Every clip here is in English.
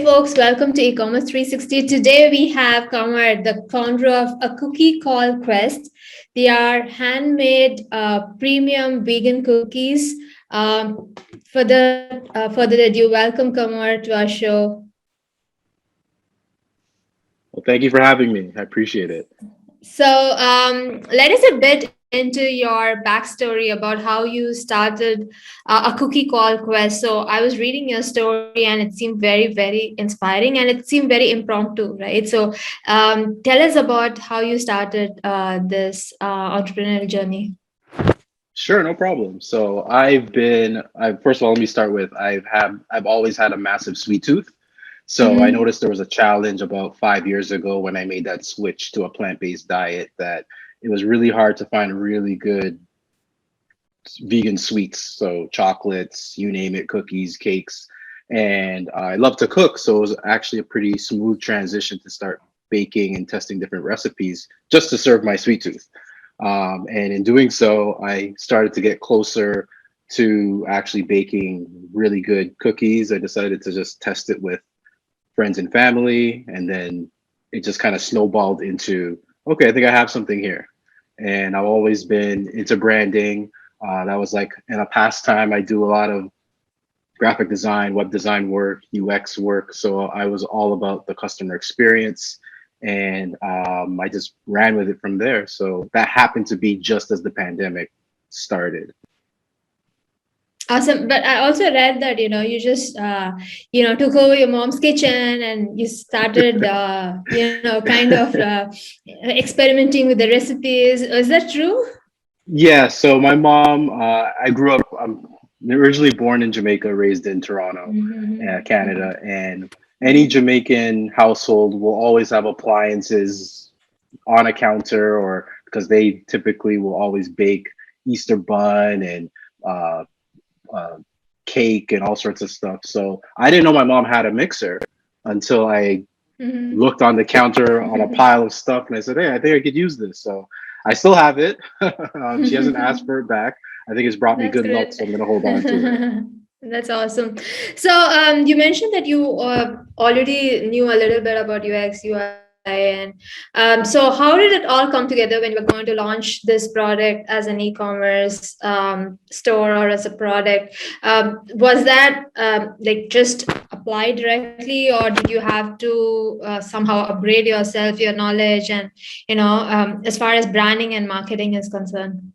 folks, welcome to e-commerce 360. Today we have Kamar, the founder of a cookie called Quest. They are handmade premium vegan cookies. Further ado, welcome Kamar to our show. Well, thank you for having me. I appreciate it. So, let us a bit into your backstory about how you started a cookie called Quest. So, I was reading your story and it seemed very, very inspiring and it seemed very impromptu, right? So, tell us about how you started this entrepreneurial journey. Sure, no problem. So I first of all, let me start with I've always had a massive sweet tooth. So I Mm-hmm. noticed there was a challenge about 5 years ago when I made that switch to a plant-based diet that it was really hard to find really good vegan sweets. So chocolates, you name it, cookies, cakes. And I love to cook. So it was actually a pretty smooth transition to start baking and testing different recipes just to serve my sweet tooth. And in doing so, I started to get closer to actually baking really good cookies. I decided to just test it with friends and family. And then it just kind of snowballed into, okay, I think I have something here. And I've always been into branding. That was like in a pastime. I do a lot of graphic design, web design work, UX work. So I was all about the customer experience. And I just ran with it from there. So that happened to be just as the pandemic started. Awesome. But I also read that, you just, took over your mom's kitchen and you started, kind of experimenting with the recipes. Is that true? Yeah, so my mom, I grew up, I'm originally born in Jamaica, raised in Toronto, Mm-hmm. Canada, and any Jamaican household will always have appliances on a counter, or because they typically will always bake Easter bun and uh, uh, cake and all sorts of stuff. So I didn't know my mom had a mixer until I Mm-hmm. looked on the counter on a pile of stuff and I said, hey, I think I could use this. So I still have it. She hasn't asked for it back. I think it's brought me That's good luck, great. so I'm going to hold on to it. That's awesome. So, you mentioned that you already knew a little bit about UX, UI, and so how did it all come together when you were going to launch this product as an e-commerce store or as a product? Was that like just applied directly, or did you have to somehow upgrade yourself, your knowledge, and as far as branding and marketing is concerned?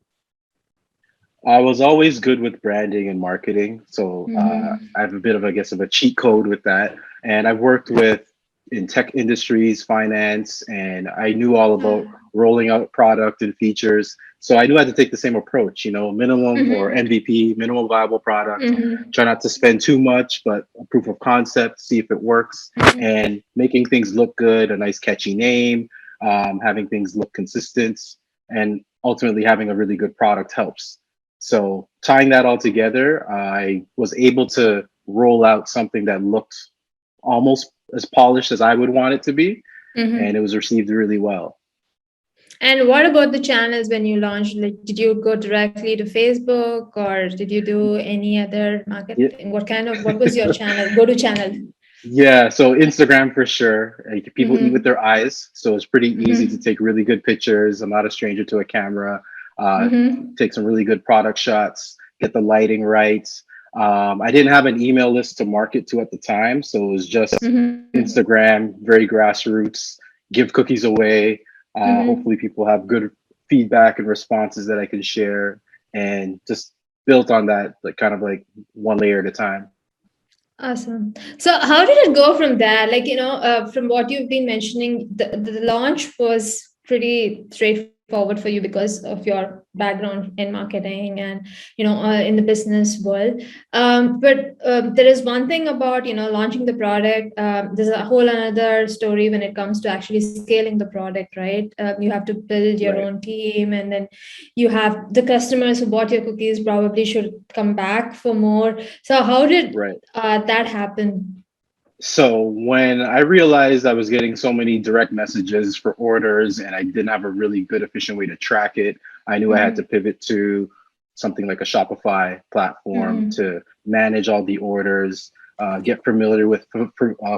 I was always good with branding and marketing, so Mm-hmm. I have a bit of, I guess, of a cheat code with that. And I've worked with in tech industries, finance, and I knew all about rolling out product and features. So I knew I had to take the same approach, minimum or Mm-hmm. MVP, minimum viable product. Mm-hmm. Try not to spend too much, but a proof of concept, see if it works, and making things look good, a nice catchy name, having things look consistent, and ultimately having a really good product helps. So tying that all together, I was able to roll out something that looked almost as polished as I would want it to be, and it Mm-hmm. was received really well. And what about the channels when you launched? Like, did you go directly to Facebook or did you do any other Yeah, marketing? What was your channel, go to channel? yeah. So Instagram for sure. People eat with Mm-hmm. their eyes, so it's pretty easy to Mm-hmm. take really good pictures. I'm not a stranger to a camera. Uh, Mm-hmm. Take some really good product shots. Get the lighting right. I didn't have an email list to market to at the time, so it was just Mm-hmm. Instagram, very grassroots. Give cookies away. Mm-hmm. Hopefully, people have good feedback and responses that I can share, and just built on that, like kind of like one layer at a time. Awesome. So, how did it go from there? Like, from what you've been mentioning, the launch was pretty straightforward for you because of your background in marketing and, in the business world. But there is one thing about, launching the product. There's a whole another story when it comes to actually scaling the product, right? You have to build your Right, own team, and then you have the customers who bought your cookies probably should come back for more. So, how did right. that happened? So when I realized I was getting so many direct messages for orders and I didn't have a really good efficient way to track it, I knew I had to Mhm, pivot to something like a Shopify platform mhm, to manage all the orders. get familiar with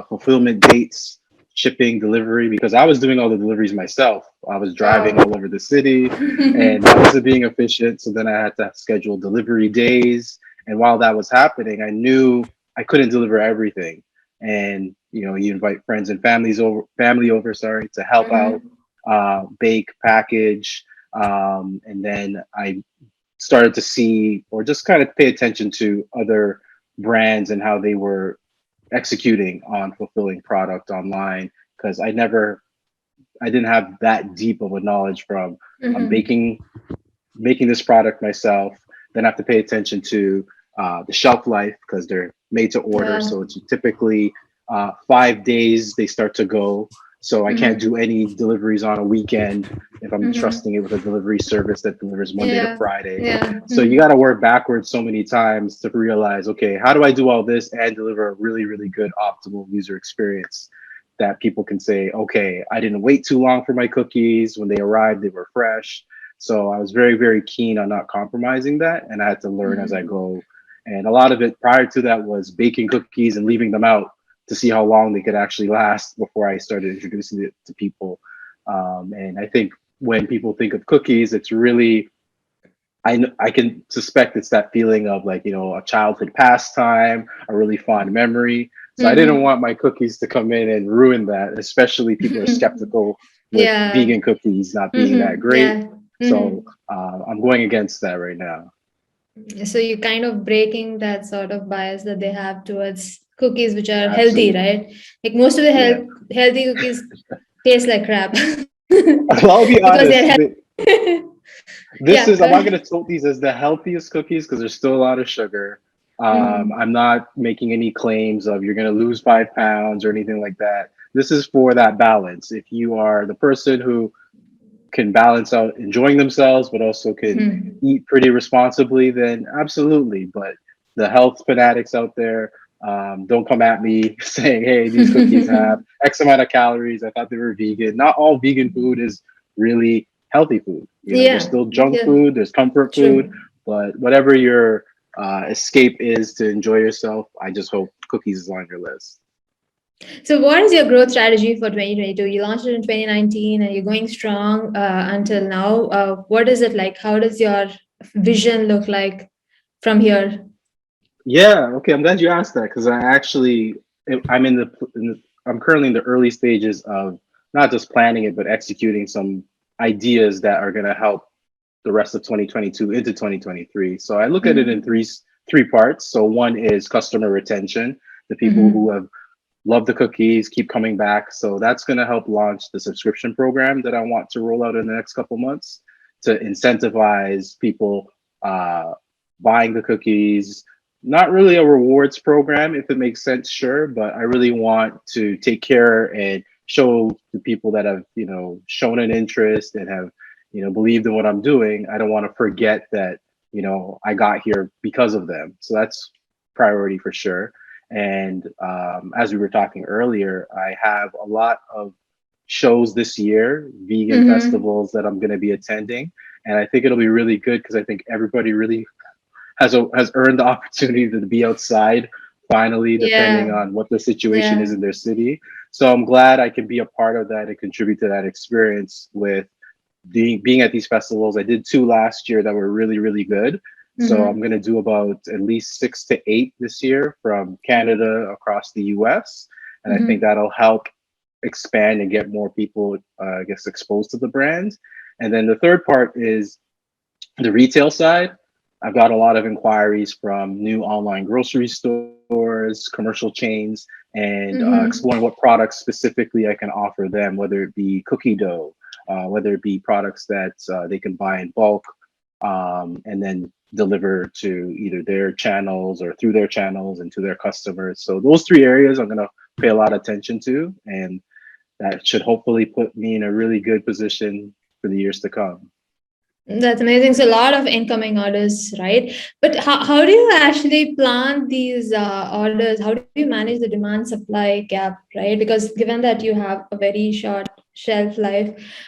fulfillment dates, shipping, delivery, because I was doing all the deliveries myself. I was driving Wow. all over the city, and I wasn't being efficient. So then I had to schedule delivery days. And while that was happening, I knew I couldn't deliver everything. And you invite friends and family over, sorry, to help out, Mhm. bake, package, and then I started to see or just kind of pay attention to other brands and how they were executing on fulfilling product online, because I didn't have that deep of a knowledge from Mhm. making this product myself. Then I have to pay attention to the shelf life because they're made to order. Yeah. So it's typically 5 days they start to go. So I can't Mhm. do any deliveries on a weekend if I'm Mhm. trusting it with a delivery service that delivers Monday to Yeah. Friday. Yeah. So you Mhm. got to work backwards so many times to realize, okay, how do I do all this and deliver a really, really good optimal user experience that people can say, okay, I didn't wait too long for my cookies. When they arrived, they were fresh. So I was very, very keen on not compromising that, and I had to learn as I Mhm. go. And a lot of it prior to that was baking cookies and leaving them out to see how long they could actually last before I started introducing it to people. And I think when people think of cookies, it's really I can suspect it's that feeling of like a childhood pastime, a really fond memory. So I didn't Mhm. want my cookies to come in and ruin that. Especially people are skeptical with Yeah. vegan cookies not being that Mhm. great. Yeah. So Mhm. I'm going against that right now. So you're kind of breaking that sort of bias that they have towards cookies, which are healthy, Absolutely. right? Like most of the Yeah. healthy cookies taste like crap Well, I'll be because honest. they're healthy. This Yeah. is I'm not gonna tote these as the healthiest cookies because there's still a lot of sugar. Mhm. I'm not making any claims of you're gonna lose 5 pounds or anything like that. This is for that balance. If you are the person who can balance out enjoying themselves but also can Mhm. eat pretty responsibly, then absolutely. But the health fanatics out there, don't come at me saying, "Hey, these cookies have X amount of calories. I thought they were vegan." Not all vegan food is really healthy food. There's Yeah. still junk Yeah. food, there's comfort food, True. but whatever your escape is to enjoy yourself, I just hope cookies is on your list. So, what is your growth strategy for 2022? You launched it in 2019 and you're going strong until now. What is it like? How does your vision look like from here? Yeah, okay. I'm glad you asked that because I'm I'm currently in the early stages of not just planning it but executing some ideas that are going to help the rest of 2022 into 2023. So I look at it in Mhm. three parts. So one is customer retention, the people who Mhm. have loved the cookies, keep coming back. So that's going to help launch the subscription program that I want to roll out in the next couple months to incentivize people uh, buying the cookies. Not really a rewards program, if it makes sense, sure, but I really want to take care and show the people that have, shown an interest and have, believed in what I'm doing. I don't want to forget that, I got here because of them. So that's priority for sure. And as we were talking earlier, I have a lot of shows this year, vegan Mhm. festivals that I'm going to be attending, and I think it'll be really good because I think everybody really has earned the opportunity to be outside finally, depending Yeah. on what the situation is Yeah. in their city. So I'm glad I can be a part of that and contribute to that experience with being at these festivals. I did two last year that were really, really good. So I'm Mhm. going to do about at least 6 to 8 this year from Canada across the US. And I think Mhm. that'll help expand and get more people, I guess, exposed to the brand. And then the third part is the retail side. I've got a lot of inquiries from new online grocery stores, commercial chains, and Mhm. exploring what products specifically I can offer them, whether it be cookie dough, whether it be products that they can buy in bulk, and then deliver to either their channels or through their channels and to their customers. So those three areas I'm going to pay a lot of attention to, and that should hopefully put me in a really good position for the years to come. That's amazing. So a lot of incoming orders, right? But how do you actually plan these orders? How do you manage the demand supply gap, right? Because given that you have a very short shelf life,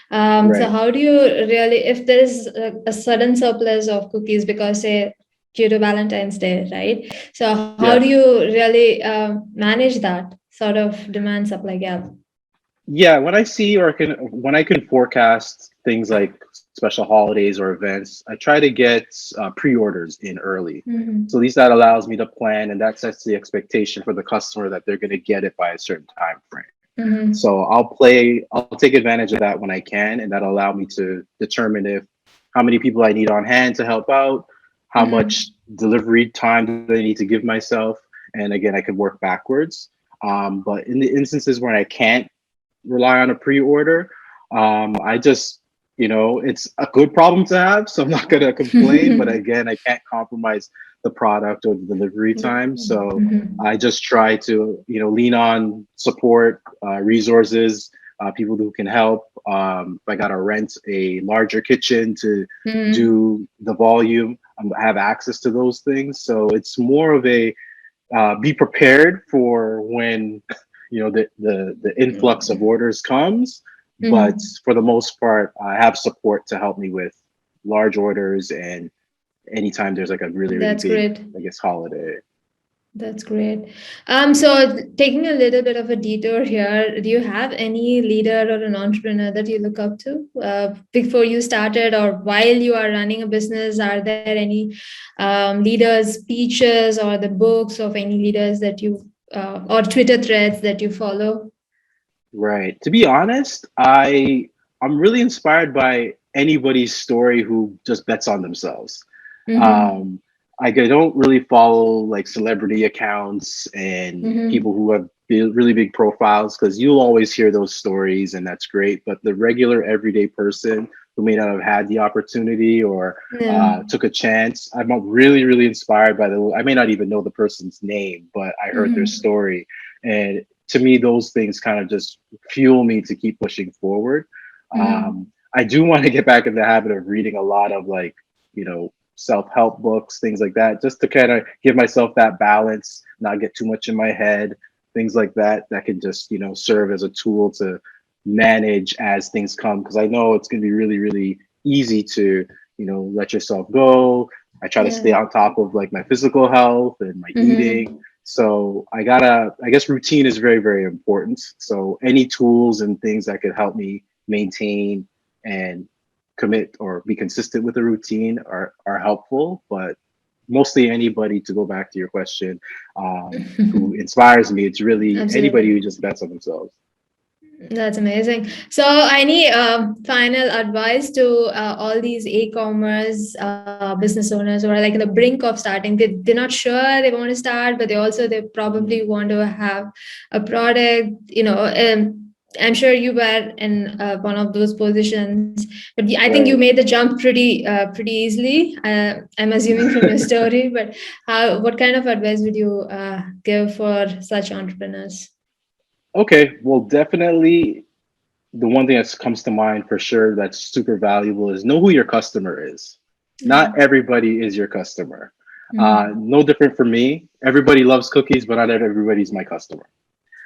so Right. how do you really, if there is a sudden surplus of cookies, because say due to Valentine's Day, right? So how Yeah. do you really manage that sort of demand supply gap? Yeah, when I see or can when I can forecast things like special holidays or events, I try to get pre-orders in early. So Mm-hmm. at least that allows me to plan, and that sets the expectation for the customer that they're going to get it by a certain time frame. Mm-hmm. So I'll take advantage of that when I can, and that'll allow me to determine if how many people I need on hand to help out, how Mm-hmm. much delivery time do I need to give myself, and again, I can work backwards. But in the instances where I can't rely on a pre-order. I just, it's a good problem to have, so I'm not gonna complain. But again, I can't compromise the product or the delivery time, so Mm-hmm. I just try to, lean on support, resources, people who can help. If I gotta rent a larger kitchen to Mm-hmm. do the volume, I have access to those things. So it's more of a be prepared for when the influx of orders comes, but Mm-hmm. for the most part I have support to help me with large orders and anytime there's like a really That's big, great. I guess, holiday. That's great. So taking a little bit of a detour here, do you have any leader or an entrepreneur that you look up to before you started or while you are running a business? Are there any leaders' speeches or the books of any leaders that you or Twitter threads that you follow? Right, to be honest, I'm really inspired by anybody's story who just bets on themselves. Mm-hmm. um I don't really follow like celebrity accounts and Mm-hmm. people who have really big profiles, because you'll always hear those stories and that's great, but the regular everyday person who may not have had the opportunity or Yeah. took a chance, I'm really inspired by I may not even know the person's name, but I heard their Mm-hmm. story, and to me those things kind of just fuel me to keep pushing forward. Mm-hmm. I do want to get back in the habit of reading a lot of like, self-help books, things like that, just to kind of give myself that balance, not get too much in my head, things like that, that can just, serve as a tool to manage as things come. Because I know it's going to be really easy to, let yourself go. I try to stay Yeah. on top of like my physical health and my eating. Mm-hmm. So I guess routine is very important. So any tools and things that could help me maintain and commit or be consistent with a routine are helpful. But mostly anybody, to go back to your question, who inspires me, it's really anybody who Absolutely. just bets on themselves. That's amazing. So, any final advice to all these e-commerce business owners who are like in the brink of starting? They're not sure they want to start, but they probably Mhm. want to have a product. I'm sure you were in one of those positions, but I think you Right. made the jump pretty easily. I'm assuming from your story, but what kind of advice would you give for such entrepreneurs? Okay. Well, definitely the one thing that comes to mind for sure that's super valuable is know who your customer is. Yeah. Not everybody is your customer. Mhm. No different for me. Everybody loves cookies, but not everybody's my customer.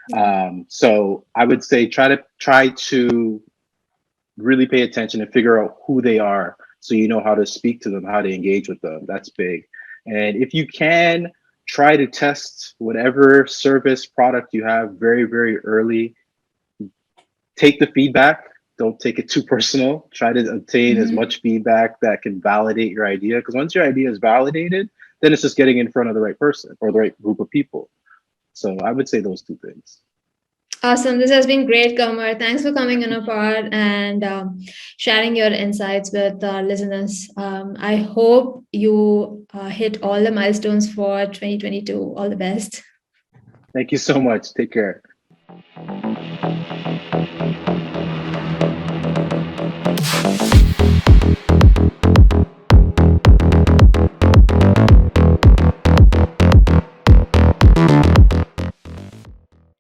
Yeah. So I would say try to really pay attention and figure out who they are, so you know how to speak to them, how to engage with them. That's big. And if you can, try to test whatever service product you have very early. Take the feedback, don't take it too personal. Try to obtain as Mhm. much feedback that can validate your idea, because once your idea is validated, then it's just getting in front of the right person or the right group of people. So I would say those two things. Awesome. This has been great, Kamar. Thanks for coming on our pod and sharing your insights with our listeners. I hope you hit all the milestones for 2022. All the best. Thank you so much. Take care.